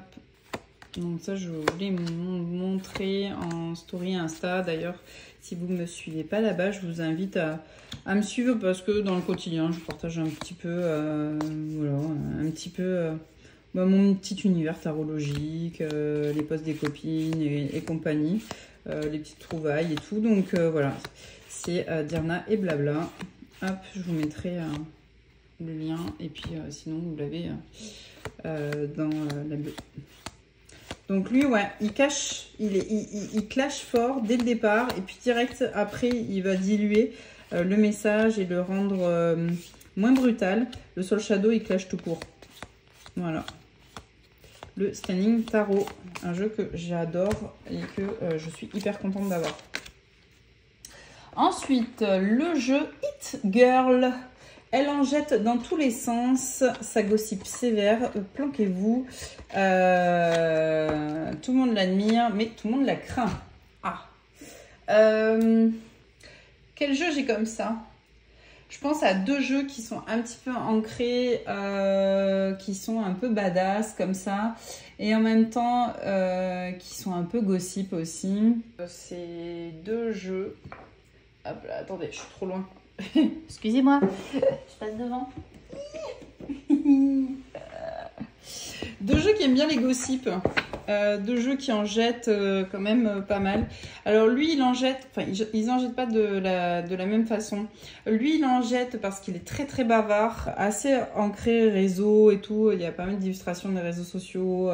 Donc ça, je voulais vous montrer en story Insta. D'ailleurs, si vous ne me suivez pas là-bas, je vous invite à me suivre parce que dans le quotidien, je partage un petit peu, voilà, un petit peu... mon petit univers tarologique, les posts des copines et compagnie, les petites trouvailles et tout. Donc voilà, c'est Dirna et blabla. Hop, je vous mettrai le lien et puis sinon vous l'avez dans la bio. Donc lui, ouais, il cache, il clash fort dès le départ et puis direct après, il va diluer le message et le rendre moins brutal. Le Soul Shadow, il clash tout court. Voilà. Le Standing Tarot, un jeu que j'adore et que je suis hyper contente d'avoir. Ensuite, le jeu Hit Girl. Elle en jette dans tous les sens, sa gossip sévère, planquez-vous. Tout le monde l'admire, mais tout le monde la craint. Ah. Quel jeu j'ai comme ça? Je pense à deux jeux qui sont un petit peu ancrés, qui sont un peu badass comme ça, et en même temps qui sont un peu gossip aussi. C'est deux jeux. Hop là, attendez, je suis trop loin. Excusez-moi, je passe devant. Deux jeux qui aiment bien les gossips. Deux jeux qui en jettent quand même pas mal. Alors lui, il en jette, enfin, ils en jettent pas de la même façon. Lui, il en jette parce qu'il est très très bavard, assez ancré réseau et tout. Il y a pas mal d'illustrations des réseaux sociaux,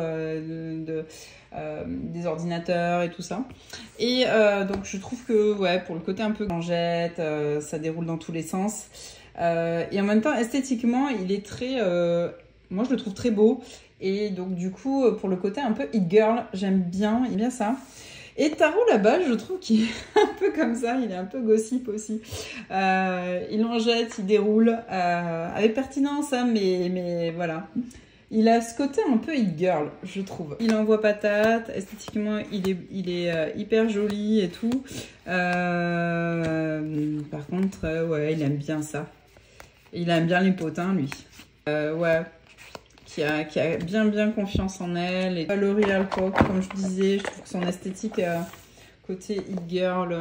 des ordinateurs et tout ça. Et donc je trouve que ouais, pour le côté un peu en jette, ça déroule dans tous les sens. Et en même temps, esthétiquement, il est très... moi, je le trouve très beau. Et donc, du coup, pour le côté un peu Hit Girl, j'aime bien ça. Et Tarot, là-bas, je trouve qu'il est un peu comme ça. Il est un peu gossip aussi. Il en jette, il déroule avec pertinence, hein, mais voilà. Il a ce côté un peu Hit Girl, je trouve. Il envoie patate. Esthétiquement, il est hyper joli et tout. Par contre, ouais, il aime bien ça. Il aime bien les potins, lui. Ouais. Qui a bien confiance en elle. Et le real talk, comme je disais, je trouve que son esthétique côté Hit Girl,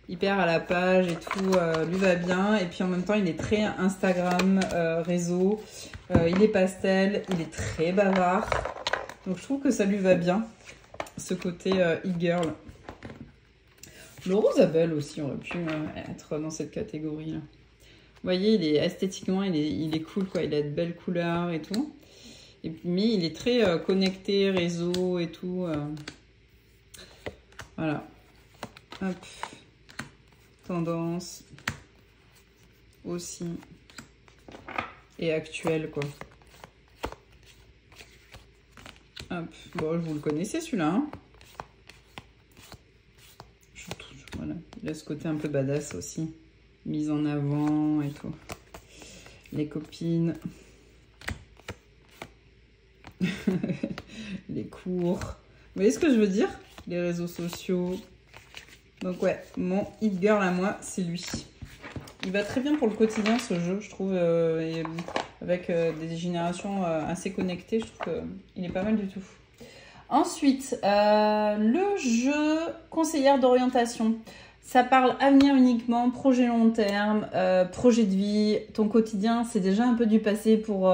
hyper à la page et tout, lui va bien. Et puis en même temps, il est très Instagram, réseau. Il est pastel, il est très bavard. Donc je trouve que ça lui va bien, ce côté Hit Girl. Le Rosabelle aussi aurait pu être dans cette catégorie-là. Vous voyez, il est esthétiquement, il est cool, quoi. Il a de belles couleurs et tout. Mais il est très connecté, réseau et tout. Voilà. Hop. Tendance. aussi. Et actuel, quoi. Hop. Bon, je vous le connaissez, celui-là. Hein, voilà. Il a ce côté un peu badass aussi. Mise en avant et tout. Les copines. Les cours. Vous voyez ce que je veux dire? Les réseaux sociaux. Donc ouais, mon hit girl à moi, c'est lui. Il va très bien pour le quotidien, ce jeu, je trouve. Et avec des générations assez connectées, je trouve qu'il est pas mal du tout. Ensuite, le jeu conseillère d'orientation. Ça parle avenir uniquement, projet long terme, projet de vie. Ton quotidien, c'est déjà un peu du passé pour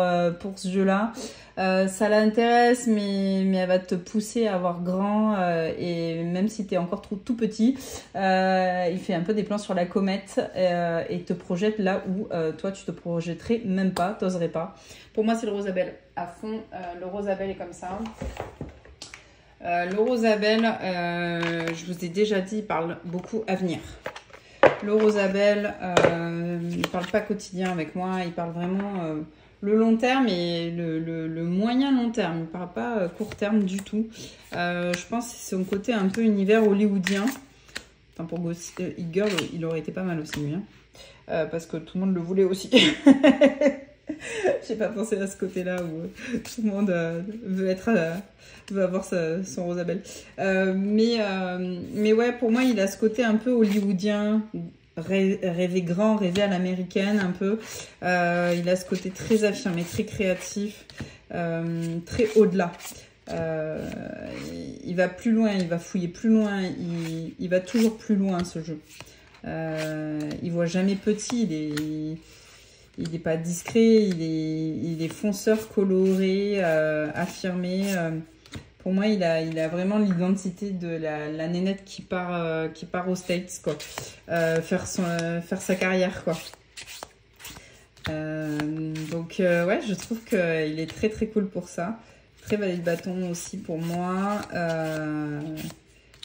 ce jeu-là. Ça l'intéresse, mais elle va te pousser à avoir grand. Et même si tu es encore tout petit, il fait un peu des plans sur la comète et te projette là où toi, tu te projetterais même pas, t'oserais pas. Pour moi, c'est le Rosabelle à fond. Le Rosabelle est comme ça. Le Rosabelle, je vous ai déjà dit, il parle beaucoup avenir. Le Rosabelle, il ne parle pas quotidien avec moi, il parle vraiment le long terme et le moyen long terme. Il ne parle pas court terme du tout. Je pense que c'est son côté un peu univers hollywoodien. Enfin, pour Hit Girl, il aurait été pas mal aussi, lui. Hein. Parce que tout le monde le voulait aussi. J'ai pas pensé à ce côté-là où tout le monde veut avoir son Rosabelle. Mais ouais, pour moi, il a ce côté un peu hollywoodien, rêver grand, rêver à l'américaine un peu. Il a ce côté très affirmé, très créatif, très au-delà. Il va plus loin, il va fouiller plus loin, il va toujours plus loin, ce jeu. Il voit jamais petit, il n'est pas discret, il est fonceur, coloré, affirmé. Pour moi, il a vraiment l'identité de la nénette qui part aux States, quoi. Faire sa carrière, quoi. Donc, ouais, je trouve qu'il est très très cool pour ça. Très valet de bâton aussi pour moi.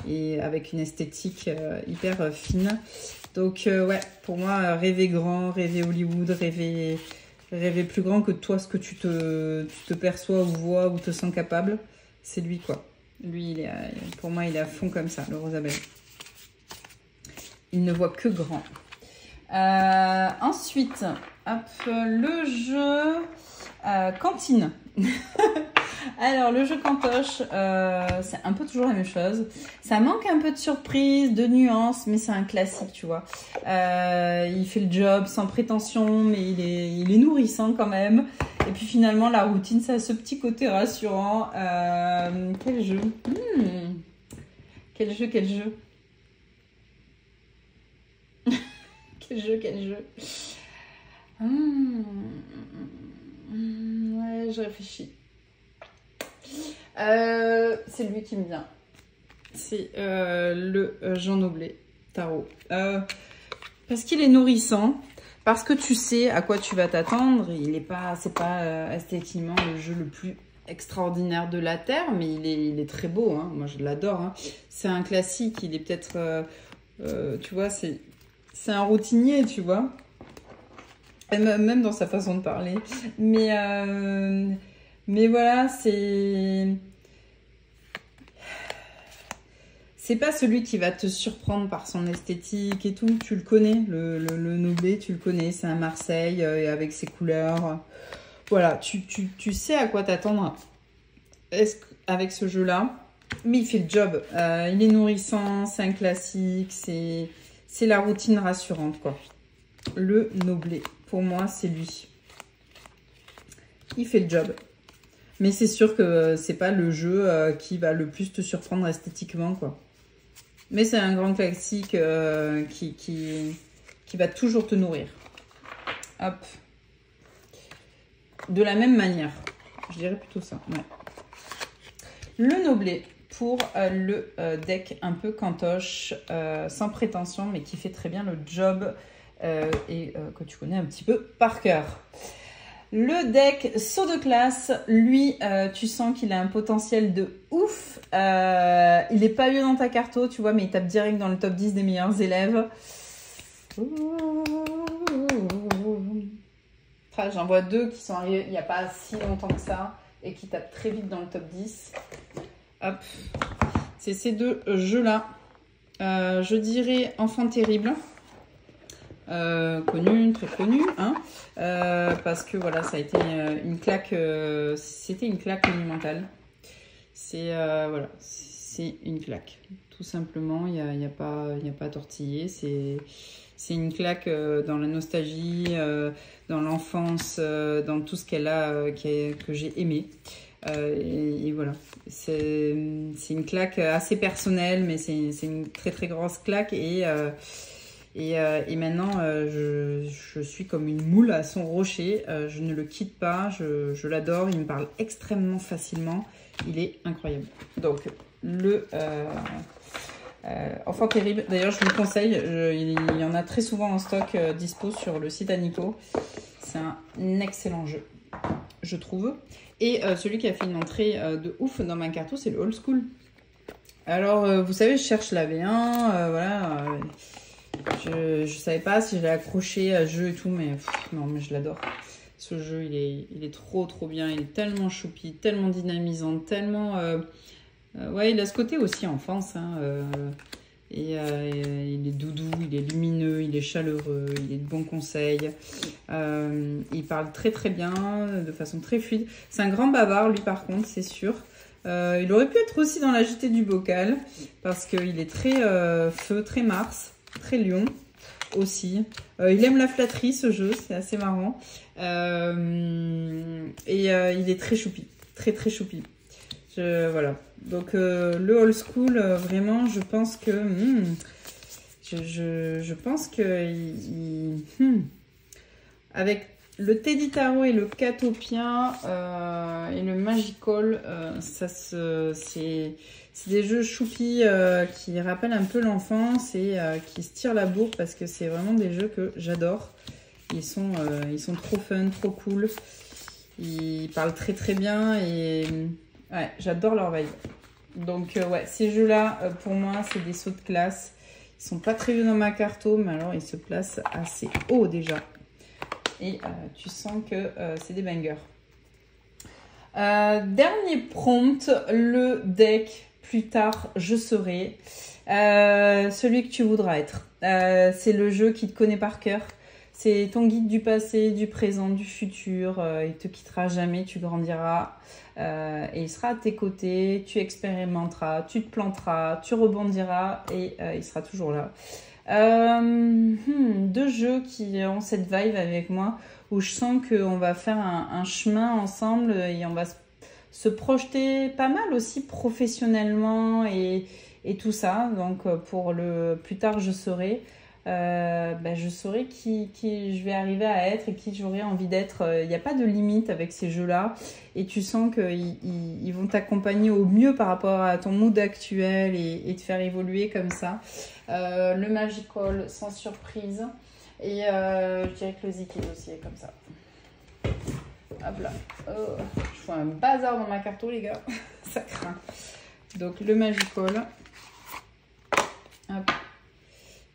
Et avec une esthétique hyper fine. Donc, ouais, pour moi, rêver grand, rêver Hollywood, rêver plus grand que toi, ce que tu te perçois ou vois ou te sens capable, c'est lui, quoi. Lui, pour moi, il est à fond comme ça, le Rosabelle. Il ne voit que grand. Ensuite, hop, le jeu cantine. Alors, le jeu cantoche, c'est un peu toujours la même chose. Ça manque un peu de surprise, de nuances, mais c'est un classique, tu vois. Il fait le job sans prétention, mais il est nourrissant quand même. Et puis finalement, la routine, ça a ce petit côté rassurant. Quel jeu Quel jeu Quel jeu Quel jeu Ouais, je réfléchis. C'est lui qui me vient. C'est le Jean Noblet Tarot. Parce qu'il est nourrissant, parce que tu sais à quoi tu vas t'attendre. C'est pas esthétiquement le jeu le plus extraordinaire de la Terre, mais il est très beau. Hein. Moi, je l'adore. Hein. C'est un classique. Il est peut-être, tu vois, c'est un routinier, tu vois. Et même dans sa façon de parler. Mais voilà, c'est pas celui qui va te surprendre par son esthétique et tout. Tu le connais, le Noblet, tu le connais. C'est un Marseille avec ses couleurs. Voilà, tu sais à quoi t'attendre avec ce jeu-là. Mais il fait le job. Il est nourrissant, c'est un classique. C'est la routine rassurante, quoi. Le Noblet, pour moi, c'est lui. Il fait le job. Mais c'est sûr que c'est pas le jeu qui va le plus te surprendre esthétiquement, quoi. Mais c'est un grand classique qui va toujours te nourrir. Hop. De la même manière. Je dirais plutôt ça. Ouais. Le Noblet pour le deck un peu cantoche, sans prétention, mais qui fait très bien le job et que tu connais un petit peu par cœur. Le deck saut de classe, lui, tu sens qu'il a un potentiel de ouf. Il est pas lieu dans ta carto, tu vois, mais il tape direct dans le top 10 des meilleurs élèves. Enfin, j'en vois 2 qui sont arrivés il n'y a pas si longtemps que ça et qui tapent très vite dans le top 10. Hop, c'est ces 2 jeux-là. Je dirais Enfant Terrible. Connu, très connu, hein, parce que voilà, ça a été une claque, c'était une claque monumentale. C'est voilà, c'est une claque, tout simplement. Il y a pas à tortiller. C'est une claque dans la nostalgie, dans l'enfance, dans tout ce qu'elle a, que j'ai aimé. Et voilà, c'est une claque assez personnelle, mais c'est une très très grosse claque et maintenant, je suis comme une moule à son rocher. Je ne le quitte pas. Je l'adore. Il me parle extrêmement facilement. Il est incroyable. Donc, le Enfant Terrible. D'ailleurs, je vous le conseille. Il y en a très souvent en stock dispo sur le site Anico. C'est un excellent jeu, je trouve. Et celui qui a fait une entrée de ouf dans ma carto, c'est le Old School. Alors, vous savez, je cherche la V1. Voilà. Je savais pas si j'allais accrocher à ce jeu et tout, mais non, mais je l'adore. Ce jeu, il est trop bien. Il est tellement choupi, tellement dynamisant, tellement... ouais, il a ce côté aussi enfance. Hein, il est doudou, il est lumineux, il est chaleureux, il est de bons conseils. Il parle très bien, de façon très fluide. C'est un grand bavard, lui, par contre, c'est sûr. Il aurait pu être aussi dans la JT du bocal, parce qu'il est très feu, très Mars. Très lion aussi. Il aime la flatterie, ce jeu, c'est assez marrant. Il est très choupi, très choupi. Voilà. Donc le Old School, vraiment, je pense que je pense que avec le Teddy Tarot et le Catopia et le Magical, c'est des jeux choupis qui rappellent un peu l'enfance et qui se tirent la bourre parce que c'est vraiment des jeux que j'adore. Ils sont trop fun, trop cool. Ils parlent très bien et ouais, j'adore leur vibe. Donc ouais, ces jeux-là, pour moi, c'est des sauts de classe. Ils sont pas très vieux dans ma carto, mais alors ils se placent assez haut déjà. Et tu sens que c'est des bangers. Dernier prompt, le deck plus tard je serai celui que tu voudras être. C'est le jeu qui te connaît par cœur. C'est ton guide du passé, du présent, du futur. Il te quittera jamais, tu grandiras et il sera à tes côtés. Tu expérimenteras, tu te planteras, tu rebondiras et il sera toujours là. 2 jeux qui ont cette vibe avec moi où je sens qu'on va faire un chemin ensemble et on va se projeter pas mal aussi professionnellement et tout ça. Donc pour le plus tard je saurai je saurai qui je vais arriver à être et qui j'aurai envie d'être. Il n'y a pas de limite avec ces jeux-là et tu sens qu'ils vont t'accompagner au mieux par rapport à ton mood actuel et te faire évoluer comme ça. Le Magical sans surprise et je dirais que le Zikid aussi est comme ça. Hop là, je fais un bazar dans ma carto les gars, ça craint. Donc le Magical, hop.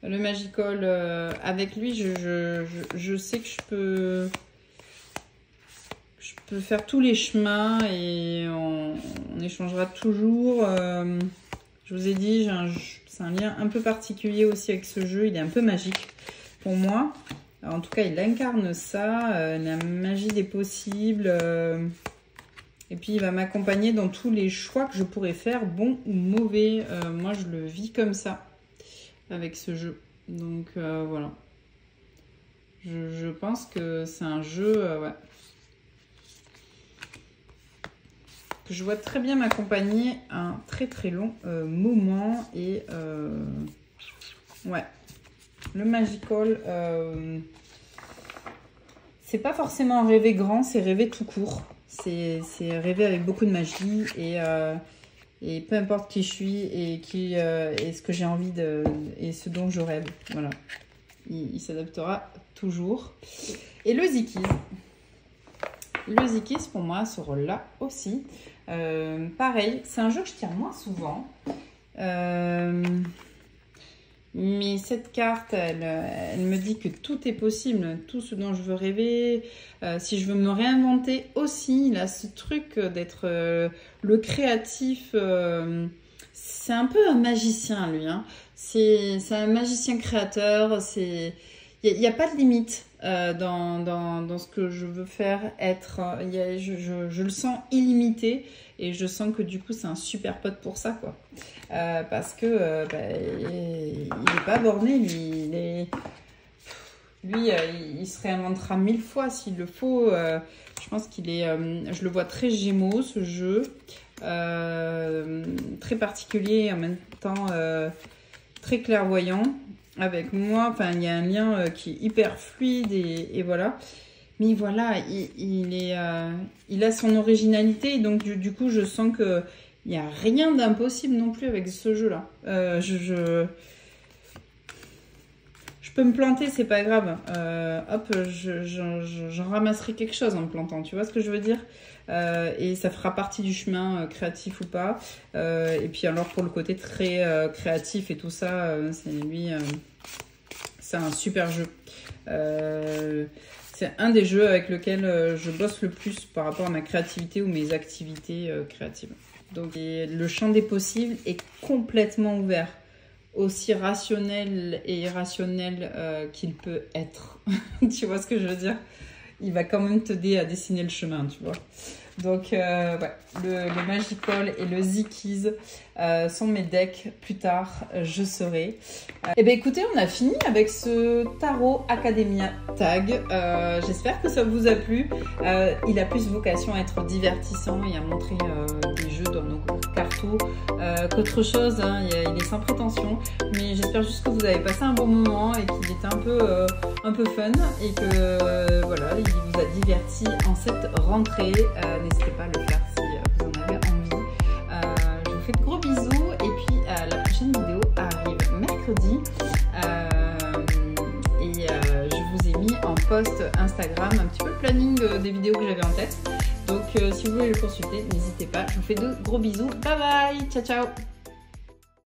Le Magical, avec lui, je sais que je peux faire tous les chemins et on échangera toujours. Je vous ai dit, c'est un lien un peu particulier aussi avec ce jeu. Il est un peu magique pour moi. Alors, en tout cas, il incarne ça, la magie des possibles. Et puis, il va m'accompagner dans tous les choix que je pourrais faire, bons ou mauvais. Moi, je le vis comme ça avec ce jeu. Donc, voilà. Je pense que c'est un jeu ouais, que je vois très bien m'accompagner un très long moment. Et ouais, le Magical, c'est pas forcément rêver grand, c'est rêver tout court. C'est rêver avec beaucoup de magie et peu importe qui je suis et ce que j'ai envie et ce dont je rêve. Voilà. Il s'adaptera toujours. Et le Zikiz. Le Zikiz, pour moi, ce rôle-là aussi. Pareil, c'est un jeu que je tire moins souvent. Mais cette carte, elle me dit que tout est possible, tout ce dont je veux rêver. Si je veux me réinventer aussi, il a ce truc d'être le créatif. C'est un peu un magicien, lui. Hein. C'est un magicien créateur. Il n'y a pas de limite dans ce que je veux faire être. Je le sens illimité et je sens que du coup, c'est un super pote pour ça, quoi. Parce que il n'est pas borné, il se réinventera 1000 fois s'il le faut. Je pense qu'il est, je le vois très Gémeaux, ce jeu, très particulier et en même temps très clairvoyant avec moi. Enfin, il y a un lien qui est hyper fluide et voilà. Mais voilà, il a son originalité, donc du coup, je sens que il n'y a rien d'impossible non plus avec ce jeu-là. Je peux me planter, c'est pas grave. Hop, j'en ramasserai quelque chose en me plantant. Tu vois ce que je veux dire? Et ça fera partie du chemin, créatif ou pas. Et puis alors pour le côté très créatif et tout ça, c'est lui, c'est un super jeu. C'est un des jeux avec lequel je bosse le plus par rapport à ma créativité ou mes activités créatives. Donc le champ des possibles est complètement ouvert, aussi rationnel et irrationnel qu'il peut être. Tu vois ce que je veux dire? Il va quand même t'aider à dessiner le chemin, tu vois. Donc ouais, le Magical et le Zikiz sont mes decks. Plus tard, je saurai. Et bien écoutez, on a fini avec ce Tarot Academia Tag. J'espère que ça vous a plu. Il a plus vocation à être divertissant et à montrer des jeux dans nos cartos qu'autre chose. Hein. Il est sans prétention. Mais j'espère juste que vous avez passé un bon moment et qu'il était un peu fun. Et que voilà, il vous a diverti en cette rentrée. N'hésitez pas à le faire si vous en avez envie. Je vous fais de gros bisous et puis la prochaine vidéo arrive mercredi et je vous ai mis en post Instagram un petit peu le planning des vidéos que j'avais en tête. Donc si vous voulez le consulter, n'hésitez pas. Je vous fais de gros bisous. Bye bye, ciao ciao.